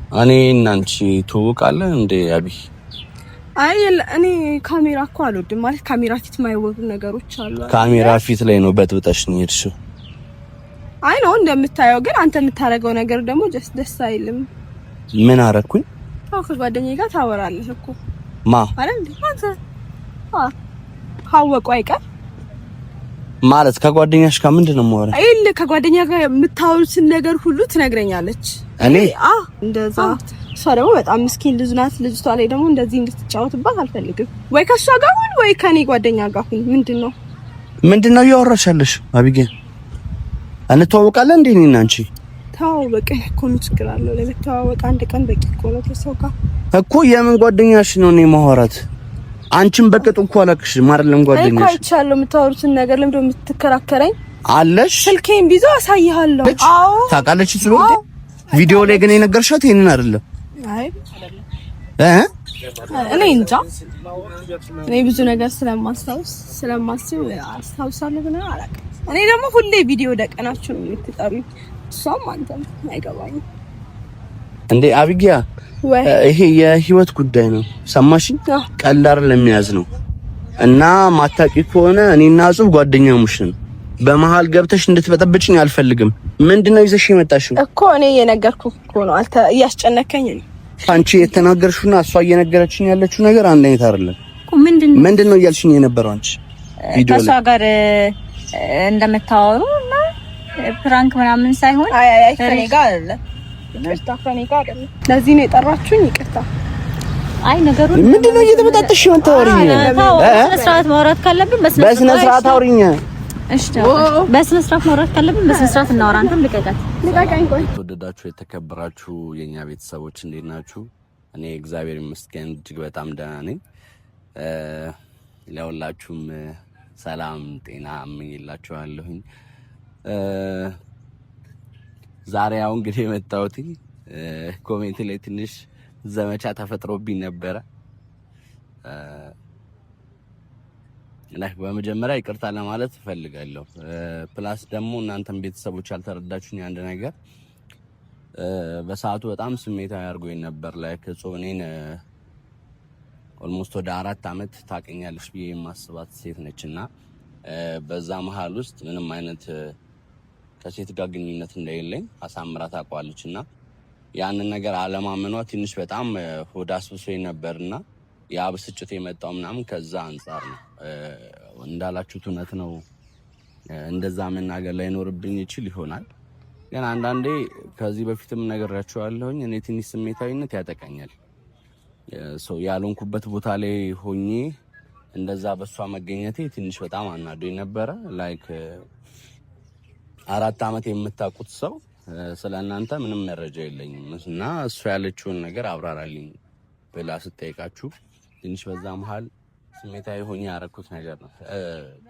እኔ እናንቺ ትውቃለን እንዴ አቢ? አይ እኔ ካሜራ እኮ አልወድም ማለት ካሜራ ፊት የማይወዱ ነገሮች አሉ። ካሜራ ፊት ላይ ነው በጥብጠሽ ነው የሄድሽው? አይ ነው እንደምታየው፣ ግን አንተ የምታረገው ነገር ደግሞ ደስ አይልም። ምን አረኩኝ? አዎ ከጓደኛዬ ጋር ታወራለህ እኮ። ማ አይደል እንዴ አንተ? ካወቁ አይቀር ማለት ከጓደኛሽ ጋር ምንድነው የማወራው? አይል ከጓደኛ ጋር የምታወሩትን ነገር ሁሉ ትነግረኛለች። እኔ እንደዛ እሷ ደግሞ በጣም ምስኪን ልጅ ናት። ልጅቷ ላይ ደግሞ እንደዚህ እንድትጫወትባት አልፈልግም። ወይ ከሷ ጋር ሁን ወይ ከኔ ጓደኛ ጋር ሁን። ምንድነው እያወራሽ ያለሽ አቢጌ? እንተዋወቃለን እንዴ እኔና አንቺ? ተዋወቅን እኮ ምን ችግር አለው? ለመተዋወቅ አንድ ቀን በቂ እኮ ነው። ከሰው ጋር እኮ የምን ጓደኛሽ ነው እኔ ማወራት? አንቺም በቅጡ እኮ አላውቅሽም አይደለም ጓደኛሽ እኮ አይቻለሁ። የምታወሩትን ነገር ለምንድነው የምትከራከረኝ? አለሽ ስልኬን ቢዞ አሳይሃለሁ። አዎ ታውቃለች እሱ ቪዲዮ ላይ ግን የነገርሻት ይሄንን አይደለም? አይ እኔ እንጃ። እኔ ብዙ ነገር ስለማስብ አስታውሳለሁ ግን አላውቅም። እኔ ደግሞ ሁሌ ቪዲዮ ደቀናችሁ ነው የምትጠሩኝ። እሷም አንተም አይገባኝም እንዴ አቢጊያ። ይሄ የህይወት ጉዳይ ነው ሰማሽኝ? ቀላር ለሚያዝ ነው እና ማታቂ ከሆነ እኔና አጹብ ጓደኛሞች ነን። በመሃል ገብተሽ እንድትበጠብጭኝ አልፈልግም። ምንድነው ይዘሽ የመጣሽው? እኮ እኔ እየነገርኩህ እኮ ነው። አንተ እያስጨነከኝ ነው። አንቺ የተናገርሽውና እሷ እየነገረችኝ ያለችው ነገር አንድ አይነት አይደለም እኮ። ምንድነው እያልሽኝ የነበረው አንቺ? ከሷ ጋር እንደምታወሩና ፕራንክ ምናምን ሳይሆን አይ ከኔ ጋር አይደለም። ይቅርታ ከኔ ጋር አይደለም። ለዚህ ነው የጠራችሁኝ? ይቅርታ። አይ ነገሩ ምንድነው እየተበጣጠሽ አንተ? አውሪኝ። በስነ ስርዓት ማውራት ካለብን በስነ ስርዓት አውሪኝ። እሺ በስነ ስርዓት ማውራት ካለብን በስነ ስርዓት እናወራ። አንተም ልቀቀኝ። ቆይ ተወደዳችሁ የተከበራችሁ የኛ ቤተሰቦች እንዴት ናችሁ? እኔ እግዚአብሔር ይመስገን እጅግ በጣም ደህና ነኝ። ለሁላችሁም ሰላም ጤና እመኝላችኋለሁኝ። ዛሬ አሁን እንግዲህ የመጣሁት ኮሜንት ላይ ትንሽ ዘመቻ ተፈጥሮብኝ ነበረ። በመጀመሪያ ይቅርታ ለማለት እፈልጋለሁ። ፕላስ ደግሞ እናንተም ቤተሰቦች ያልተረዳችሁኝ አንድ ነገር በሰዓቱ በጣም ስሜታዊ አድርጎኝ ነበር። እኔን ኦልሞስት ወደ 4 አመት ታቀኛለሽ ብዬ የማስባት ሴት ነችና በዛ መሃል ውስጥ ምንም አይነት ከሴት ጋር ግንኙነት እንደሌለኝ አሳምራ ታውቃለችና ያንን ነገር አለማመኗ ትንሽ በጣም ሆድ አስብሶኝ ነበርና ያ ብስጭት የመጣው ምናምን ከዛ አንፃር ነው። እንዳላችሁት እውነት ነው። እንደዛ መናገር ላይ ኖርብኝ ይችል ይሆናል። ግን አንዳንዴ ከዚህ በፊትም ነግሬያችኋለሁኝ እኔ ትንሽ ስሜታዊነት ያጠቃኛል። ሰው ያልሆንኩበት ቦታ ላይ ሆኜ እንደዛ በሷ መገኘቴ ትንሽ በጣም አናዶኝ ነበረ። 4 አመት የምታውቁት ሰው ስለእናንተ ምንም መረጃ የለኝም እና እሱ ያለችውን ነገር አብራራልኝ ብላ ስትጠይቃችሁ ትንሽ በዛ መሃል ስሜታዊ ሆኜ ያረኩት ነገር ነው።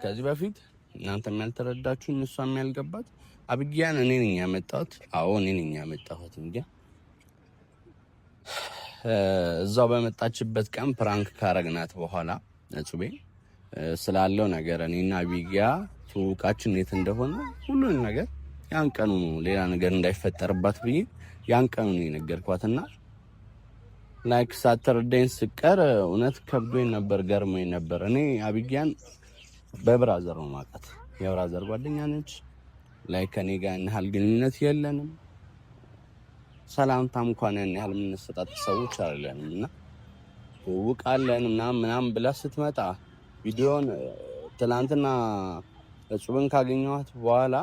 ከዚህ በፊት እናንተም ያልተረዳችሁኝ እሷም ያልገባት አቢጊያን እኔ ነኝ ያመጣሁት። አዎ እኔ ነኝ ያመጣሁት እንጂ እዛው በመጣችበት ቀን ፕራንክ ካረግናት በኋላ ነጹቤ ስላለው ነገር እኔና አቢጊያ ትውቃችን የት እንደሆነ ሁሉንም ነገር ያን ቀኑ ነው ሌላ ነገር እንዳይፈጠርባት ብዬ ያን ቀኑ ነው የነገርኳትና ሳተርዴን ስቀር እውነት ከብዶኝ ነበር፣ ገርሞኝ ነበር። እኔ አቢጊያን በብራዘር ነው ማውቃት። የብራዘር ጓደኛ ነች። ከኔ ጋር ያን ያህል ግንኙነት የለንም። ሰላምታም እንኳን ያን ያህል የምንሰጣጥ ሰዎች አይደለንም እና ትውቃለን ምናምን ብላ ስትመጣ ቪዲዮን ትላንትና እጹብን ካገኘኋት በኋላ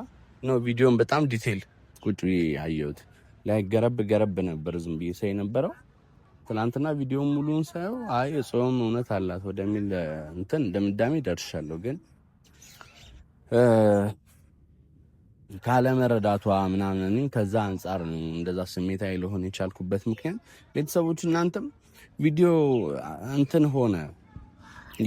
ነው ቪዲዮን በጣም ዲቴል ቁጭ ብዬ አየሁት። ገረብ ነበር ዝም ብዬ ሳይ ነበረው። ትላንትና ቪዲዮን ሙሉን ሳየው አይ እጹብም እውነት አላት ወደሚል እንደምዳሜ ደርሻለሁ። ግን ካለመረዳቷ ምናምን ከዛ አንፃር ነው እንደዛ ስሜታዊ ለሆነ የቻልኩበት ምክንያት። ቤተሰቦች እናንተም ቪዲዮ ሆነ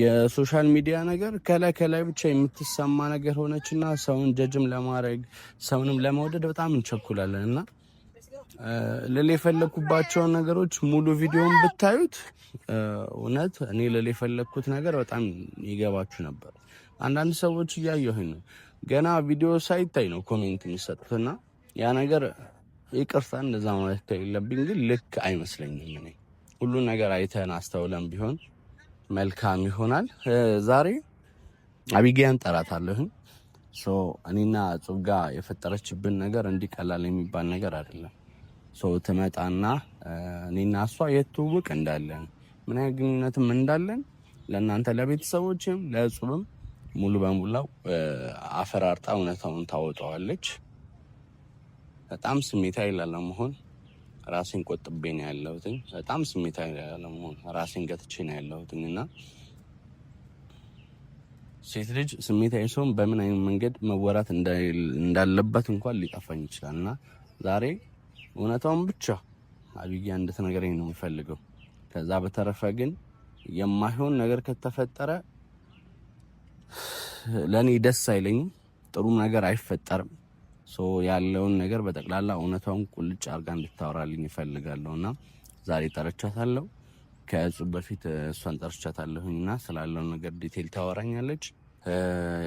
የሶሻል ሚዲያ ነገር ከላይ ብቻ የምትሰማ ነገር ሆነችና ሰውን ጀጅም ለማድረግ ሰውንም ለመውደድ በጣም እንቸኩላለን እና ለሌ የፈለኩባቸውን ነገሮች ሙሉ ቪዲዮን ብታዩት እውነት እኔ ለሌ የፈለኩት ነገር በጣም ይገባችሁ ነበር። አንዳንድ ሰዎች እያየሁኝ ነው ገና ቪዲዮ ሳይታይ ነው ኮሜንት የሚሰጡትና ያ ነገር ይቅርታ እንደዛ ማለት ከሌለብኝ ግን ልክ አይመስለኝም። እኔ ሁሉ ነገር አይተን አስተውለን ቢሆን መልካም ይሆናል። ዛሬ አቢጊያን ጠራታለሁ። እኔና እጹብ ጋር የፈጠረችብን ነገር እንዲቀላል የሚባል ነገር አይደለም። ትመጣና እኔና እሷ የትውውቅ እንዳለን ምን አይነት ግንኙነትም እንዳለን ለእናንተ ለቤተሰቦችም ለእጹብም ሙሉ በሙላው አፈራርጣ እውነታውን ታወጣዋለች። በጣም ስሜታዊ ላለመሆን ራሴን ቆጥቤ ነው ያለሁት። በጣም ስሜታዊ ላለመሆን ራሴን ገትቼ ነው ያለሁት እና ሴት ልጅ ስሜታዊ ሲሆን በምን አይነት መንገድ መወራት እንዳለበት እንኳን ሊጠፋኝ ይችላልና ዛሬ እውነታውን ብቻ አቢጊያ እንድትነግረኝ ነው የምፈልገው። ከዛ በተረፈ ግን የማይሆን ነገር ከተፈጠረ ለኔ ደስ አይለኝም፣ ጥሩ ነገር አይፈጠርም። ያለውን ነገር በጠቅላላ እውነታውን ቁልጭ አድርጋ እንድታወራልኝ እፈልጋለሁና ዛሬ ጠርቻታለሁ። ከእጹብ በፊት እሷን ጠርቻታለሁና ስላለው ነገር ዲቴል ታወራኛለች።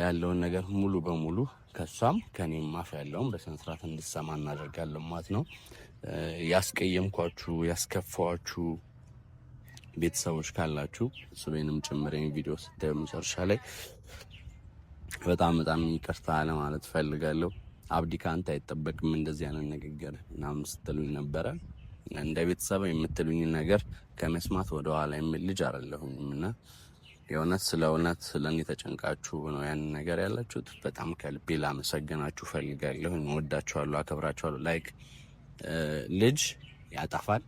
ያለውን ነገር ሙሉ በሙሉ ከሷም ከኔም ማፍ ያለውን በስነ ስርዓት እንድሰማ እናደርጋለን ማለት ነው። ያስቀየምኳችሁ ያስከፋችሁ ቤተሰቦች ካላችሁ እሱንም ጭምር ቪዲዮ ስታዩ መጨረሻ ላይ በጣም ይቅርታ ለማለት ፈልጋለሁ። አብዲ ካንተ አይጠበቅም እንደዚህ አይነት ንግግር ምናምን ስትሉኝ ነበረ። እንደ ቤተሰብ የምትሉኝ ነገር ከመስማት ወደ ኋላ የምል ልጅ አይደለሁኝና የእውነት ስለ እውነት ለኔ ተጨንቃችሁ ነው ያን ነገር ያላችሁት። በጣም ከልቤ ላመሰግናችሁ ፈልጋለሁ። እወዳችኋለሁ፣ አከብራችኋለሁ። ላይክ ልጅ ያጠፋል፣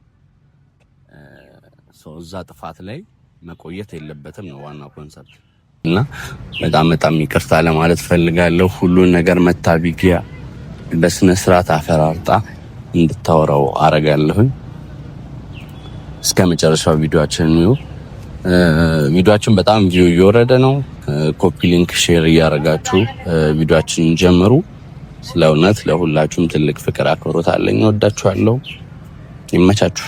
እዛ ጥፋት ላይ መቆየት የለበትም ነው ዋናው ኮንሰፕት እና በጣም ይቅርታ ለማለት ፈልጋለሁ። ሁሉን ነገር መታ አቢጊያ በስነ ስርዓት አፈራርጣ እንድታወራው አረጋለሁኝ። እስከ መጨረሻው ቪዲዮአችን በጣም ቪው እየወረደ ነው። ኮፒ ሊንክ ሼር እያረጋችሁ ቪዲዮአችንን ጀምሩ። ስለ እውነት ለሁላችሁም ትልቅ ፍቅር አክብሮት አለኝ። ወዳችኋለሁ። ይመቻችሁ።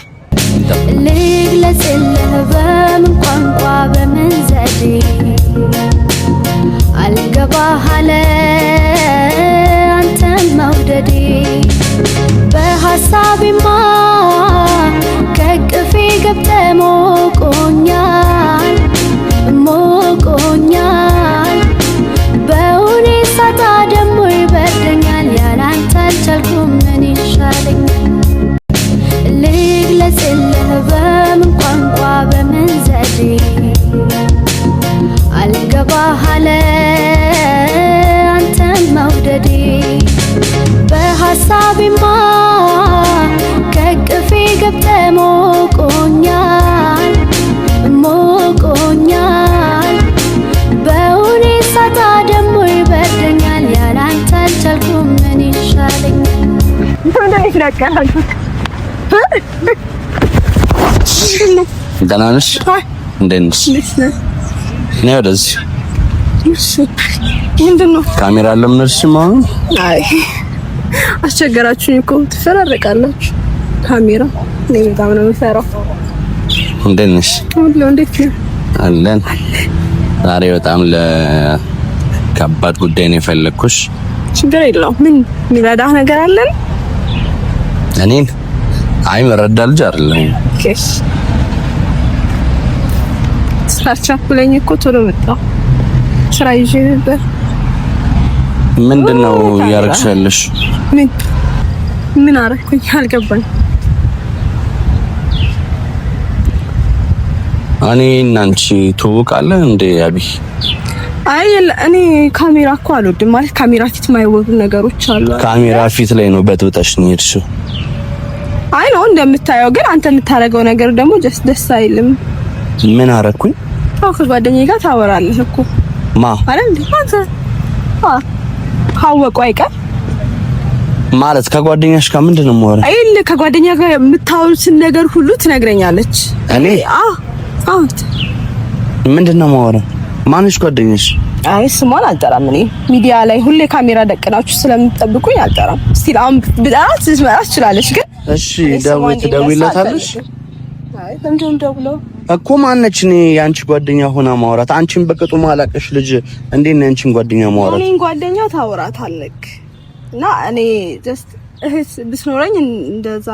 ልግለጽልህ በምን ቋንቋ በምን ዘዴ አልገባህ አለ አንተን መውደዴ በሐሳቤማ ከቅፌ ገብተህ ሞቆኛል በውኔ ሳታ ደሞ ይበርደኛል ያላንተ አልቻልኩም ምን ይሻለኛል ልግለጽልህ በምን ቋንቋ በምን ዘዴ አልገባህ አለ አንተን መውደዴ በሐሳቤማ ከቅፌ ገብተህ ሞቆኛል በውኔ ሳታ ደሞ ይበርደኛል ያላንተ አልቻልኩም ምን ይሻለኛል ደህና ነሽ? እንዴት ነሽ? እኔ ወደዚህ ምንድን ነው ካሜራ ለምንርሽም አሁን አይ አስቸገራችሁኝ እኮ ትፈራረቃላችሁ ካሜራ እኔ በጣም ነው የምፈራው። እንዴት ነሽ? ሁሉ እንዴት ነው? አለን። ዛሬ በጣም ለከባድ ጉዳይ ነው የፈለኩሽ። ችግር የለውም። ምን የሚረዳህ ነገር አለን? እኔን አይ መረዳ ልጅ አይደለም። ኬስ ስታቻኩለኝ እኮ ቶሎ መጣሁ። ስራ ይዤ ነበር። ምንድነው ያረግሻለሽ? ምን አረኩኝ? አልገባኝ። እኔ እና አንቺ ትውቃለን እንዴ አቢ? አይ እኔ ካሜራ እኮ አልወድም። ማለት ካሜራ ፊት የማይወዱ ነገሮች አሉ። ካሜራ ፊት ላይ ነው በጥብጠሽ ነው የሄድሽው? አይ ነው እንደምታየው፣ ግን አንተ የምታረገው ነገር ደግሞ ደስ አይልም። ምን አረኩኝ? አዎ ከጓደኛዬ ጋር ታወራለህ እኮ። ማ አይደል እንዴ? አንተ ካወቁ አይቀር ማለት ከጓደኛሽ ጋር ምንድን ነው የማወራው? አይ ከጓደኛ ጋር የምታወሩትን ነገር ሁሉ ትነግረኛለች። እኔ አዎ ምንድን ነው የማወራው? ማንሽ ጓደኛሽ? አይ ስሟን አልጠራም። እኔ ሚዲያ ላይ ሁሌ ካሜራ ደቅናችሁ ስለምትጠብቁኝ አልጠራም። ስቲል አሁን ብጣት ትመራስ ትችላለች፣ ግን እሺ ትደውይላታለሽ? አይ እንደውም ደውለው እኮ ማነች? እኔ ያንቺ ጓደኛ ሆና ማውራት አንቺን በቅጡ ማላቀሽ ልጅ እንዴት ነው ያንቺን ጓደኛ ማውራት? እኔን ጓደኛ ታወራታለክ እና እኔ ጀስት እህት ብትኖረኝ እንደዛ።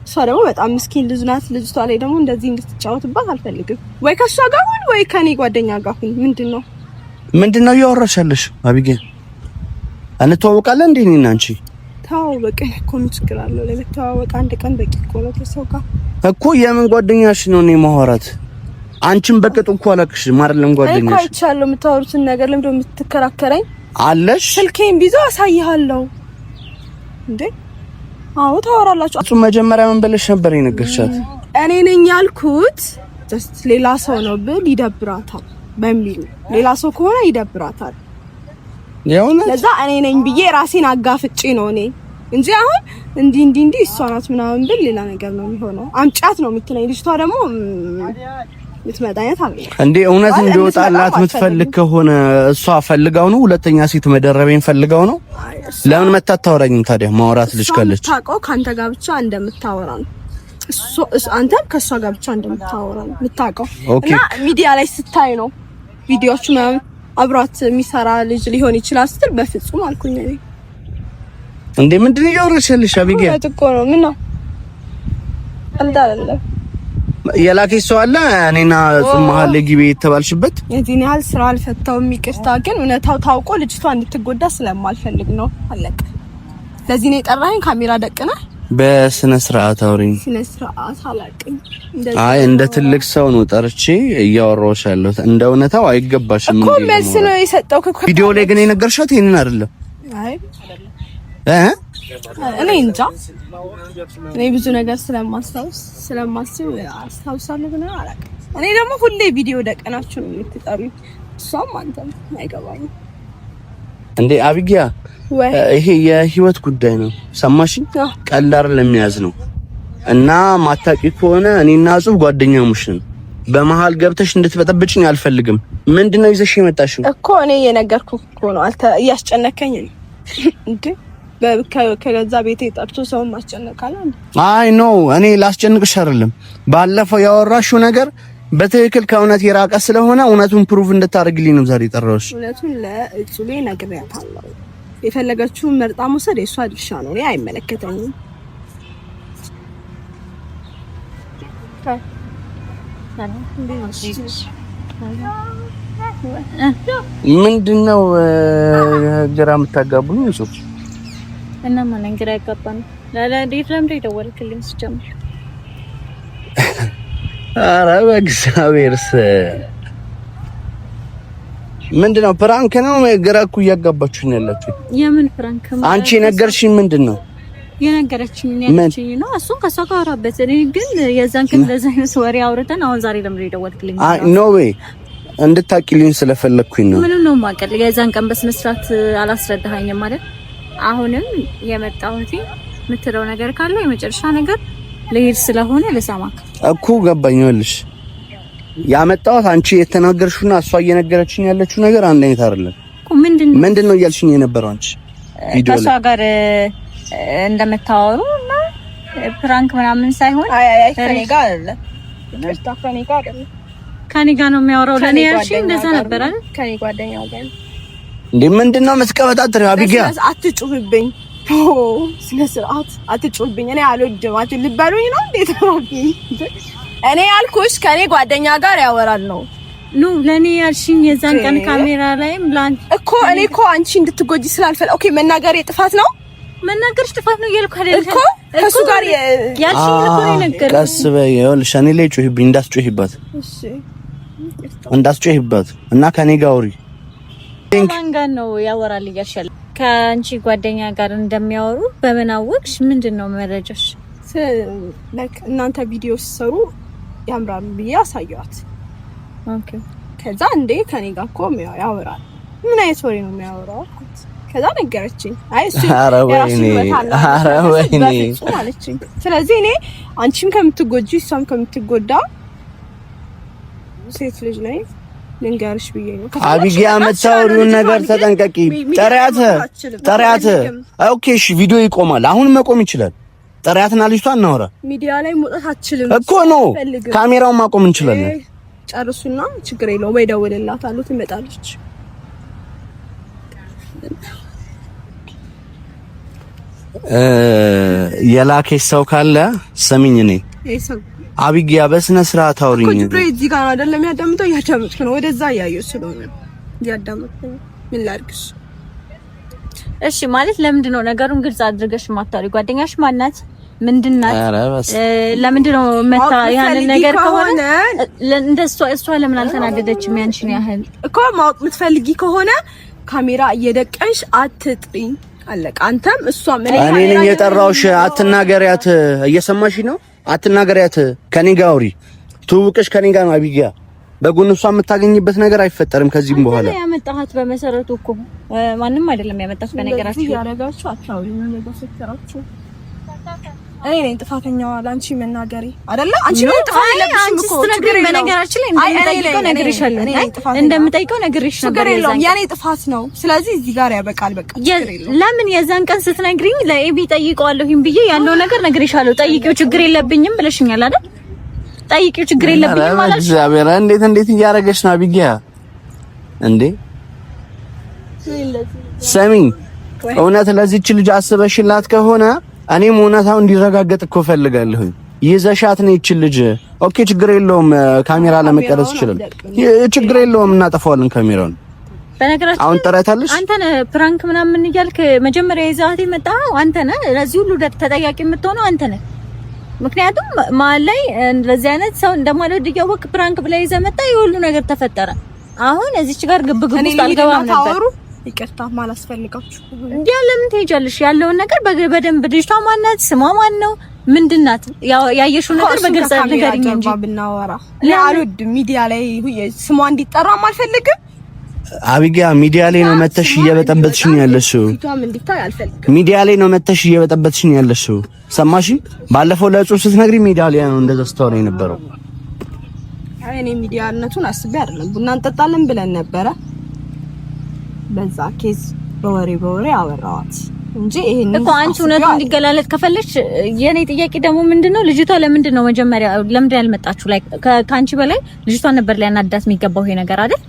እሷ ደግሞ በጣም ምስኪን ልጅ ናት። ልጅቷ ላይ ደግሞ እንደዚህ እንድትጫወትባት አልፈልግም። ወይ ከሷ ጋር ሁን ወይ ከኔ ጓደኛ ጋር ሁን። ምንድነው እያወራሻለሽ? አቢጌል እንተዋወቃለን እንዴ እኔና አንቺ? ተዋወቀ እኮ ምን ችግር አለው? ለመተዋወቅ አንድ ቀን በቂ እኮ ነው። ከሰው ጋር እኮ የምን ጓደኛሽ ነው እኔ ማወራት? አንቺም በቅጡ እኮ አላውቅሽም አይደለም ጓደኛሽ እኮ አይቻለሁ። የምታወሩትን ነገር ለምንድነው የምትከራከረኝ? አለሽ ስልኬን ቢዞ አሳይሃለሁ እንዴ? አዎ ታወራላችሁ። እሱ መጀመሪያ ምን ብለሽ ነበር የነገርሻት? እኔ ነኝ ያልኩት ጀስት ሌላ ሰው ነው ብል ይደብራታል በሚል ሌላ ሰው ከሆነ ይደብራታል። ለዛ እኔ ነኝ ብዬ ራሴን አጋፍጬ ነው እኔ እንጂ አሁን እንዲ እሷ ናት ምናምን ብል ሌላ ነገር ነው የሚሆነው። አምጫት ነው የምትለኝ ልጅቷ ደግሞ ምትመጣየት አለ እንዴ? እውነት እንዲወጣላት የምትፈልግ ከሆነ እሷ ፈልጋው ነው? ሁለተኛ ሴት መደረቤን ፈልጋው ነው? ለምን መታ ታወራኝም ታዲያ? ማውራት ልጅ ካለች ታውቀው ካንተ ጋር ብቻ እንደምታወራ ነው። አንተ ከሷ ጋር ብቻ እንደምታወራ ነው የምታውቀው። እና ሚዲያ ላይ ስታይ ነው ቪዲዮቹ ምናምን አብሯት የሚሰራ ልጅ ሊሆን ይችላል ስትል በፍጹም አልኩኝ እኔ። እንዴ ምንድነው ያወራሽልሽ? አቢጌል እኮ ነው ምን ነው እንዳለ የላከሽ ሰው አለ እኔና እሱም መሀል ግቢ የተባልሽበት። የዚህን ያህል ስራ አልፈታውም ይቅርታ። ግን እውነታው ታውቆ ልጅቷ እንድትጎዳ ስለማልፈልግ ነው አለቀ። ለዚህ ነው የጠራኸኝ? ካሜራ ደቅነህ በስነ ስርዓት አውሪኝ። ስነ ስርዓት አላውቅም። አይ እንደ ትልቅ ሰው ነው ጠርቼ እያወራሁሽ ያለሁት። እንደ እውነታው አይገባሽም እኮ መልስ ነው የሰጠው። ቪዲዮ ላይ ግን የነገርሻት ይሄንን አይደለም? አይ እኔ እንጃ። እኔ ብዙ ነገር ስለማስብ አስታውሳለሁ ግን አላውቅም። እኔ ደግሞ ሁሌ ቪዲዮ ደቀናችሁ ነው የምትጠሩኝ። እሷም አንተም አይገባኝም እንዴ አቢጊያ። ይሄ የህይወት ጉዳይ ነው ሰማሽኝ? ቀላር ለሚያዝ ነው እና ማታቂ ከሆነ እኔና ጽፍ ጓደኛሞች ነን። በመሃል ገብተሽ እንድትበጠብጭኝ አልፈልግም። ምንድነው ይዘሽ የመጣሽው? እኮ እኔ የነገርኩህ እኮ ነው። እያስጨነከኝ ነው እንዴ? ከገዛ ቤቴ ጠርቶ ሰውን ማስጨነቃለ? አይ ኖ እኔ ላስጨንቅሽ አይደለም። ባለፈው ያወራሽው ነገር በትክክል ከእውነት የራቀ ስለሆነ እውነቱን ፕሩቭ እንድታደርግልኝ ነው ዛሬ ጠራሁሽ። እውነቱን ለእጹሌ ነግሬያታለሁ። የፈለገችውን መርጣ መውሰድ የሷ ድርሻ ነው። እኔ አይመለከተኝም። ምንድነው ግራ የምታጋቡኝ? እሱ እና ማን ግራ ያጋባን? ለዴት ለምን ደወልክልኝ? ሲጀምር ኧረ በእግዚአብሔርስ ምንድነው? ፕራንክ ነው? ግራ እኮ እያጋባችሁኝ ያላችሁ። የምን ፕራንክ? አንቺ ነገርሽኝ። ምንድነው የነገረችኝ? ነው እሱን ከሷ ጋር አወራበት። እኔ ግን የዛን ቀን እንደዛ አይነት ወሬ አውርተን አሁን ዛሬ ለምን ደወልክልኝ? አይ ኖ ዌይ እንድታቂልኝ ስለፈለኩኝ ነው። ምንም ነው ማቀል። የዛን ቀን በስነ ስርዓት አላስረዳኸኝም ማለት። አሁንም የመጣሁት የምትለው ነገር ካለ የመጨረሻ ነገር ለይር ስለሆነ ለሰማክ እኮ ገባኝልሽ። ያመጣሁት አንቺ የተናገርሽውና እሷ እየነገረችኝ ያለችው ነገር አንድ አይነት አይደለም እኮ። ምንድነው እያልሽኝ የነበረው አንቺ? ቪዲዮ ላይ ከሷ ጋር እንደምታወሩና ፕራንክ ምናምን ሳይሆን አይ ከኔ ጋር አይደለም። ከኔ ጋር ነው የሚያወራው። ለኔ ያልሽኝ እንደዛ ነበር አይደል? ከኔ ጓደኛው ጋር እንዴ ምንድነው መስቀበጣጥሪው? አቢጊያ አትጩህብኝ። ስለ ስርዓት አትጩህብኝ። እኔ አልወድም። አትልበሉኝ ነው እንዴ? እኔ ያልኩሽ ከኔ ጓደኛ ጋር ያወራል ነው። ለኔ ያልሽኝ የዛን ቀን ካሜራ ላይም ላንቺ እኮ እኔ እኮ አንቺ እንድትጎጂ ስላልፈለ ኦኬ መናገር ጥፋት ነው። መናገርሽ ጥፋት ነው እያልኩ አይደል? እኮ ከሱ ጋር ያልሽኝ እኮ ነው ነገር። ቀስ በይ ይኸውልሽ፣ እኔ ላይ ጮህብኝ እንዳትጮህባት። እሺ እንዳትጮህባት እና ከኔ ጋር አውሪ። ማን ጋር ነው ያወራል እያልሻል? ከአንቺ ጓደኛ ጋር እንደሚያወሩ በምን አወቅሽ? ምንድነው መረጃሽ? እናንተ ቪዲዮ ሲሰሩ ያምራሉ ብዬ አሳየዋት። ኦኬ ከዛ እንዴ ከኔ ጋር እኮ ያወራል። ምን አይነት ወሬ ነው የሚያወራው? ከዛ ነገረችኝ። አይ እሱ የራሱ ወይኔ አለችኝ። ስለዚህ እኔ አንቺም ከምትጎጂ እሷም ከምትጎዳ ሴት ልጅ ነኝ ልንገርሽ ብዬ ነው። አቢጊያ የምታወሪውን ነገር ተጠንቀቂ። ጠሪያት። ኦኬ እሺ ቪዲዮ ይቆማል። አሁን መቆም ይችላል። ጠሪያትና ልጅቷ እናወራ። ሚዲያ ላይ መውጣት አትችልም እኮ ነው። ካሜራውን ማቆም እንችላለን። ጨርሱና ችግር የለውም። ወይ ደውልላታለሁ ትመጣለች። የላከሽ ሰው ካለ ስሚኝ፣ እኔ አቢጊያ በስነ ስርዓት አውሪኝ። እኮ ጅብሬ እዚህ ጋር አይደለም ያዳምጠው፣ ያዳምጥክ ነው። ወደዛ ያየው ስለሆነ ያዳምጥክ። ምን ላድርግሽ? እሺ ማለት ለምንድን ነው ነገሩን ግልጽ አድርገሽ ማታወሪ? ጓደኛሽ ማናት? ምንድናት? ለምንድን ነው መታ ያንን ነገር ከሆነ እንደሷ እሷ ለምን አልተናደደችም? ያንቺን ያህል እኮ ማወቅ የምትፈልጊ ከሆነ ካሜራ እየደቀንሽ አትጥሪኝ። አለቃ አንተም እሷም እኔ ነኝ የጠራውሽ። አትናገሪያት። እየሰማሽ ነው? አትናገሪያት። ከኔ ጋር አውሪ። ትውውቅሽ ከኔ ጋር ነው አቢጊያ። በጎን እሷ የምታገኝበት ነገር አይፈጠርም ከዚህም በኋላ። ያመጣሃት በመሰረቱ እኮ ማንም አይደለም ያመጣት። በነገራችሁ ያረጋችሁ አታውሪ ነው ነገር ስትራችሁ። እኔ ነኝ ጥፋተኛዋ ላንቺ መናገሪ አይደለ? አንቺ ነው ጥፋት የለብሽም እኮ ችግር የለውም። በነገራችን ላይ እንደምጠይቀው ነግሬሻለሁ። እንደምጠይቀው ነግሬሽ ነበር። የኔ ጥፋት ነው። ስለዚህ እዚህ ጋር ያበቃል። በቃ ችግር የለውም። ለምን የዛን ቀን ስትነግሪኝ ለኤቢ ጠይቀዋለሁኝ ብዬ ያለው ነገር ነግሬሻለሁ። ጠይቂው ችግር የለብኝም ብለሽኛል አይደል? ጠይቂው ችግር የለብኝም ማለት እግዚአብሔር እንዴት እያደረገች ነው አቢጊያ እንዴ? ሰሚኝ፣ እውነት ለዚህች ልጅ አስበሽላት ከሆነ እኔም እውነታው እንዲረጋገጥ እኮ ፈልጋለሁ። ይዘሻት ነው ይችል ልጅ። ኦኬ ችግር የለውም። ካሜራ ለመቀረጽ ይችላል። ችግር የለውም። እናጠፋዋለን ካሜራውን። በነገራችን አሁን ጠራታለሽ። አንተ ነህ ፕራንክ ምናምን እያልክ መጀመሪያ ይዘሃት የመጣኸው አንተ ነህ። ለዚህ ሁሉ ተጠያቂ የምትሆነው አንተ ነህ። ምክንያቱም መሀል ላይ እንደዚህ አይነት ሰው እንደማልወድ እያወቅህ ፕራንክ ብለህ ይዘህ መጣ። የሁሉ ነገር ተፈጠረ። አሁን እዚች ጋር ግብግብ ውስጥ አልገባም ነበር። ይቅርታ ማላስፈልጋችሁ እንዴ? ለምን ትሄጃለሽ? ያለውን ነገር በደንብ ልጅቷ ማናት? ስሟ ማን ነው? ምንድናት? ያየሽው ነገር በግልጽ ንገሪኝ እንጂ ብናወራ አልወድም። ሚዲያ ላይ ስሟ እንዲጠራ አልፈልግም። አቢጊያ ሚዲያ ላይ ነው መተሽ እየበጠበጥሽኝ ያለሽው። ሚዲያ ላይ ነው መተሽ እየበጠበጥሽኝ ያለሽው። ሰማሽ? ባለፈው ለጽሁፍ ስትነግሪ ሚዲያ ላይ ነው እንደዛ ስታወራ የነበረው። አይ እኔ ሚዲያነቱን አስቤ አይደለም። ቡና እንጠጣለን ብለን ነበረ። በዛ ኬዝ በወሬ አወራዋት እንጂ ይሄን እኮ አንቺ እውነቱን እንዲገላለጥ ከፈለች። የኔ ጥያቄ ደግሞ ምንድነው ልጅቷ ለምንድነው መጀመሪያ ለምንድን ያልመጣችሁ? ላይ ከአንቺ በላይ ልጅቷ ነበር ሊያናዳት የሚገባው ይሄ ነገር አይደል?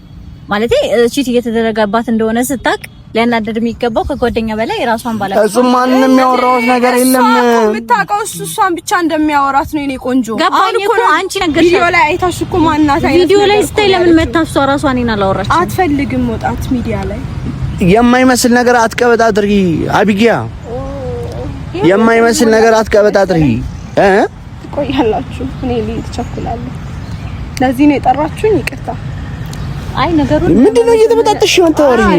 ማለቴ ቺት እየተደረገባት እንደሆነ ስታቅ ሊያናደድ የሚገባው ከጓደኛ በላይ ራሷን ባላ እሱ ማንንም የሚያወራው ነገር የለም። የምታውቀው እሷን ብቻ እንደሚያወራት ነው። የኔ ቆንጆ ገባኝ እኮ አንቺ ነገርሽ። ቪዲዮ ላይ አይታሽ እኮ ማናት አይነት ቪዲዮ ላይ ስታይ ለምን መታሷ ራሷን እኔን አላወራችም? አትፈልግም መውጣት ሚዲያ ላይ የማይመስል ነገር አትቀበጣጥሪ አቢጊያ። የማይመስል ነገር አትቀበጣጥሪ። ቆያላችሁ። እኔ ልሂድ ቸኩላለሁ። ለዚህ ነው የጠራችሁኝ። ይቅርታ። አይ ነገሩን ምንድነው እየተበጣጠሽ ነው የምታወሪኝ?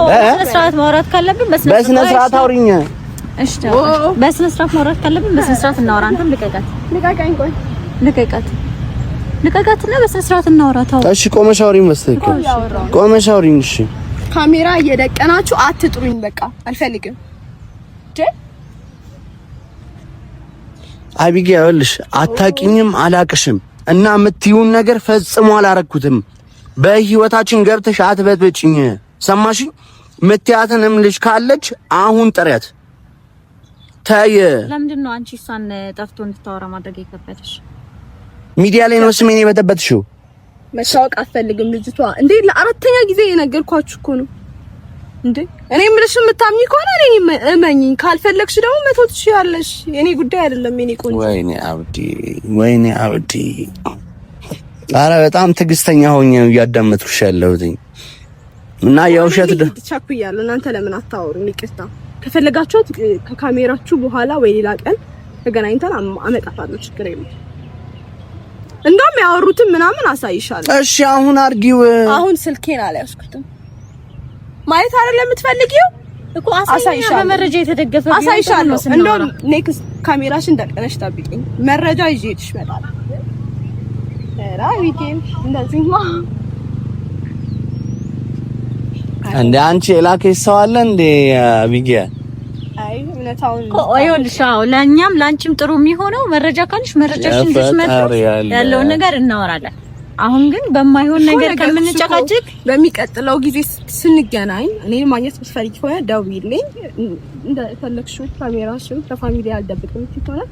በስነ ስርዓት ማውራት ካለብን በስነ ስርዓት አውሪኝ። እሺ በስነ ስርዓት ማውራት ካለብን በስነ ስርዓት እናወራ። አንተም ልቀቃት። ቆይ ልቀቃትና በስነ ስርዓት እናወራ። ታው እሺ ቆመሽ አውሪኝ። መስጠት ቆመሽ አውሪኝ። እሺ ካሜራ እየደቀናችሁ አትጥሩኝ። በቃ አልፈልግም። አቢጊያ ይኸውልሽ አታቂኝም፣ አላቅሽም እና የምትይውን ነገር ፈጽሞ አላረኩትም። በህይወታችን ገብተሽ አትበጥብጭኝ። ሰማሽ? ምትያትንም ልጅ ካለች አሁን ጥረት ታይ። ለምንድን ነው አንቺ እሷን ጠፍቶ እንድታወራ ማድረግ የከበደሽ? ሚዲያ ላይ ነው ስሜን የበጠበጥሽው። መታወቅ አትፈልግም ልጅቷ። እንዴ ለአራተኛ ጊዜ የነገርኳችሁ እኮ ነው። እንዴ እኔ ምንሽ የምታምኚ ከሆነ እኔ እመኚኝ፣ ካልፈለግሽ ደግሞ መተው ትችያለሽ። የኔ ጉዳይ አይደለም። የኔ ቆንጆ ወይኔ አብዲ ኧረ በጣም ትዕግስተኛ ሆኜ ነው እያዳመጥኩሽ ያለሁት እና የውሸት ቻኩያለሁ። እናንተ ለምን አታወሩም? ይቅርታ ከፈለጋችሁት ከካሜራችሁ በኋላ ወይ ሌላ ቀን ተገናኝተን አመጣታለሁ። ችግር የለም። እንደውም ያወሩትን ምናምን አሳይሻለሁ። እሺ አሁን አርጊው። አሁን ስልኬን አልያዝኩትም። ማየት አይደለም የምትፈልጊው እኮ አሳይሻለሁ። በመረጃ የተደገፈ አሳይሻለሁ። እንደውም ኔክስት ካሜራሽን ደቀነሽ ጠብቂኝ። መረጃ ይዤልሽ እመጣለሁ። ራዊቴም እንደዚህማ እንደ አንቺ የላከሽ ሰው አለ እንደ አቢጊያ? አይ እውነታውን ይኸውልሽ፣ ለእኛም ለአንቺም ጥሩ የሚሆነው መረጃ ካለሽ መረጃሽን ይዘሽ መጥተሽ ያለውን ነገር እናወራለን። አሁን ግን በማይሆን ነገር ከምንጨቃጨቅ በሚቀጥለው ጊዜ ስንገናኝ እኔን ማግኘት ብትፈልጊ ከሆነ ደውዪልኝ። እንደፈለግሽው ካሜራሽን ከፋሚሊ አልደብቅም ይሆናል።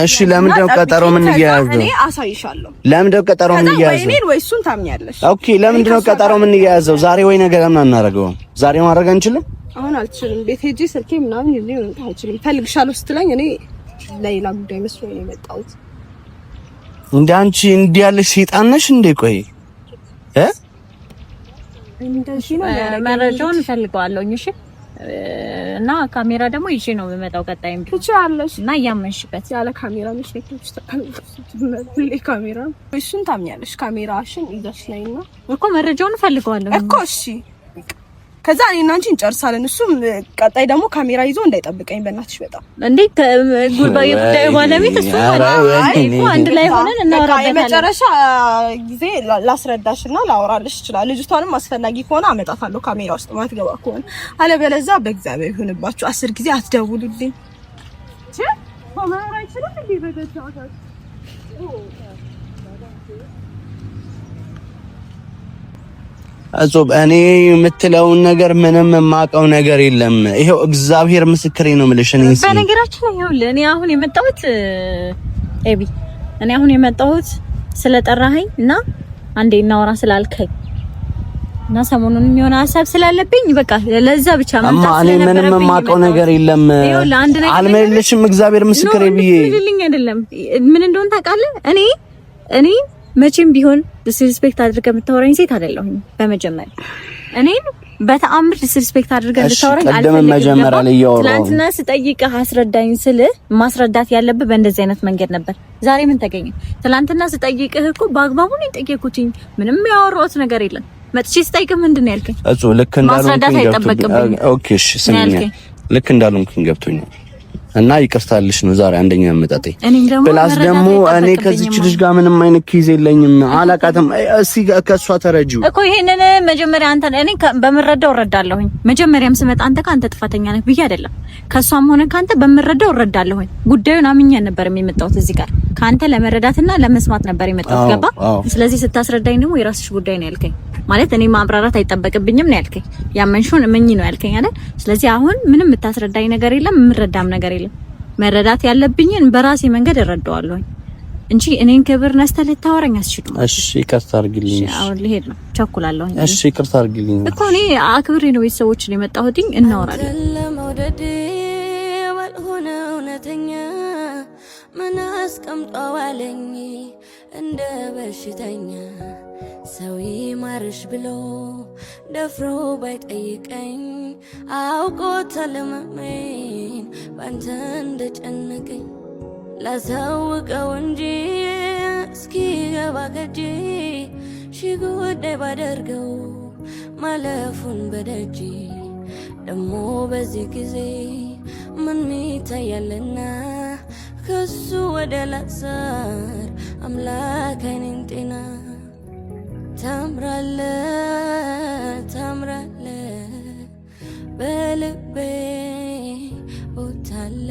እሺ ለምንድን ነው ቀጠሮ ምን እያያዘው? እኔ አሳይሻለሁ። ለምንድን ነው ቀጠሮ ምን እያያዘው? እኔን ወይ እሱን ታምኛለሽ? ኦኬ ለምንድን ነው ቀጠሮ ምን እያያዘው? ዛሬ ወይ ነገ ለምን አናደርገውም? ዛሬ ማድረግ አንችልም? አሁን አልችልም። ቤት ሄጄ ስልኬ ምናምን ይዤ መምጣት አልችልም። ፈልግሻለሁ ስትለኝ እኔ ለሌላ ጉዳይ መስሎኝ ነው የመጣሁት። እንደ አንቺ እንዲህ ያለሽ ሰይጣን ነሽ እንዴ? ቆይ መረጃውን እፈልገዋለሁኝ። እሺ እና ካሜራ ደግሞ ይዤ ነው የምመጣው። ቀጣይም ትችያለሽ እና እያመንሽበት ያለ ካሜራ ነሽ ካሜራ እሱን ታምኛለሽ። ካሜራሽን ይዘሽ ነይና እኮ መረጃውን እፈልገዋለሁ እኮ። እሺ ከዛ እኔና አንቺ እንጨርሳለን። እሱም ቀጣይ ደግሞ ካሜራ ይዞ እንዳይጠብቀኝ በእናትሽ። በጣም እንዴ ጉዳዩ ባለቤት እሱ እኮ አንድ ላይ ሆነን እናወራበታለን። የመጨረሻ ጊዜ ላስረዳሽና ላወራልሽ ይችላል። ልጅቷንም አስፈላጊ ከሆነ አመጣታለሁ ካሜራ ውስጥ ማትገባ ከሆነ። አለበለዚያ በእግዚአብሔር ይሁንባችሁ 10 ጊዜ አትደውሉልኝ። ማማራ ይችላል እንዴ በገዛው አጾብ እኔ የምትለውን ነገር ምንም የማውቀው ነገር የለም። ይሄው እግዚአብሔር ምስክሬ ነው የምልሽ። በነገራችን ላይ ይኸውልህ እኔ አሁን የመጣሁት ኤቢ እኔ አሁን የመጣሁት ስለጠራኸኝ እና አንዴ እናወራ ስላልከኝ እና ሰሞኑን የሚሆን ሀሳብ ስላለብኝ በቃ ለዛ ብቻ መምጣት ስለነበረብኝ እኔ ምንም የማውቀው ነገር የለም። አልመልሽም እግዚአብሔር ምስክሬ ብዬ ልልኝ አይደለም። ምን እንደሆነ ታውቃለህ? እኔ መቼም ቢሆን ዲስሪስፔክት አድርገህ የምታወራኝ ሴት አይደለሁም። በመጀመሪያ እኔን በተአምር ዲስሪስፔክት አድርገህ እንድታወራኝ አልፈልግም። ትናንትና ስጠይቅህ አስረዳኝ ስልህ ማስረዳት ያለብህ በእንደዚህ አይነት መንገድ ነበር። ዛሬ ምን ተገኘ? ትናንትና ስጠይቅህ እኮ በአግባቡ ነው የጠየኩትኝ። ምንም ያወራሁት ነገር የለም። መጥቼ ስጠይቅህ ምንድን ነው ያልከኝ? ልክ እንዳልሆንኩኝ ኦኬ እሺ ስሚኝ፣ ልክ እንዳልሆንኩኝ ገብቶኛል እና ይቅርታልሽ ነው ዛሬ አንደኛ መጣጤ ፕላስ ደግሞ እኔ ከዚች ልጅ ጋር ምንም አይነት ኪዝ የለኝም። አላቃተም እስኪ ከሷ ተረጂው እኮ ይሄንን መጀመሪያ አንተ እኔ በመረዳው እረዳለሁኝ። መጀመሪያም ስመጣ አንተ ካንተ ጥፋተኛ ነህ ብዬ አይደለም፣ ከሷም ሆነ ካንተ በመረዳው እረዳለሁኝ። ጉዳዩን አምኜ ነበር የመጣሁት እዚህ ጋር ካንተ ለመረዳትና ለመስማት ነበር የመጣሁት። ገባ? ስለዚህ ስታስረዳኝ ደግሞ የራስሽ ጉዳይ ነው ያልከኝ ማለት እኔ ማብራራት አይጠበቅብኝም ነው ያልከኝ። ያመንሽውን እመኚ ነው ያልከኝ አይደል? ስለዚህ አሁን ምንም የምታስረዳኝ ነገር የለም፣ የምረዳም ነገር የለም። መረዳት ያለብኝን በራሴ መንገድ እረዳዋለሁ እንጂ እኔን ክብር ነስተህ ልታወራኝ አትችልም። እሺ ይቅርታ አድርግልኝ። አሁን ልሄድ ነው፣ ቸኩላለሁ። እሺ ይቅርታ አድርግልኝ እኮ እኔ አክብሬ ነው ቤተሰቦችን የመጣሁትኝ። እናወራለን። ለመውደድ ወልሆነ እውነተኛ ምን አስቀምጧዋለኝ እንደ በሽተኛ ሰው ይማርሽ ብሎ ደፍሮ ባይጠይቀኝ አውቆታል ህመሜን ባንተ እንደጨነቀኝ ላሳውቀው እንጂ እስኪገባ ከጄ ሺ ጉዳይ ባደርገው ማለፉን በደጅ ደሞ በዚህ ጊዜ ምን ሚታያልና ከሱ ወደ ላሳር አምላክ አይኔን ጤና ታምራለ ታምራለ በልቤ ቦታለ